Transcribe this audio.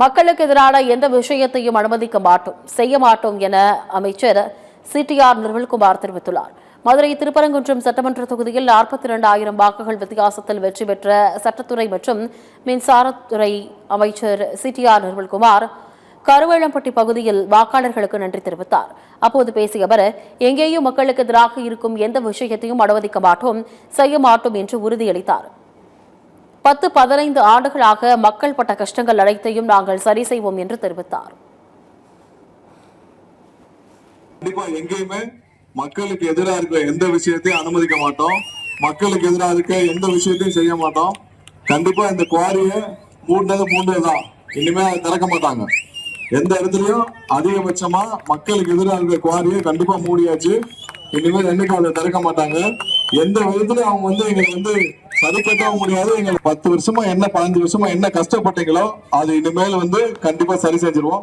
மக்களுக்கு எதிரான எந்த விஷயத்தையும் அனுமதிக்க மாட்டோம், செய்ய மாட்டோம் என அமைச்சர் சிடிஆர் நிர்மல்குமார் தெரிவித்துள்ளார். மதுரை திருப்பரங்குன்றம் சட்டமன்ற தொகுதியில் 42,000 வாக்குகள் வித்தியாசத்தில் வெற்றி பெற்ற சட்டத்துறை மற்றும் மின்சாரத்துறை அமைச்சர் சிடிஆர் நிர்மல்குமார் கருவேலம்பட்டி பகுதியில் வாக்காளர்களுக்கு நன்றி தெரிவித்தார். அப்போது பேசிய அவர், எங்கேயும் மக்களுக்கு எதிராக இருக்கும் எந்த விஷயத்தையும் அனுமதிக்க மாட்டோம், செய்ய மாட்டோம் என்று உறுதியளித்தார். 10-15 ஆண்டுகளாக மக்கள் பட்ட கஷ்டங்கள் அனைத்தையும் நாங்கள் சரி செய்வோம் என்று தெரிவித்தார். கண்டிப்பா எங்கேயுமே மக்களுக்கு எதிராக இருக்க எந்த விஷயத்தையும் அனுமதிக்க மாட்டோம், மக்களுக்கு எதிராக இருக்க எந்த விஷயத்தையும் செய்ய மாட்டோம். கண்டிப்பா இந்த குவாரியை மூண்டதுதான், இனிமே திறக்க மாட்டாங்க. எந்த இடத்துலயும் அதிகபட்சமா மக்களுக்கு எதிராக இருக்க குவாரியை கண்டிப்பா மூடியாச்சு. இனிமேல் என்னைக்கு அதை திறக்க மாட்டாங்க. எந்த விதத்துலயும் அவங்க எங்களை சரி கட்டவும் முடியாது. எங்களுக்கு 10 வருஷமா என்ன 15 வருஷமா என்ன கஷ்டப்பட்டீங்களோ அது இனிமேல் கண்டிப்பா சரி செஞ்சிருவோம்.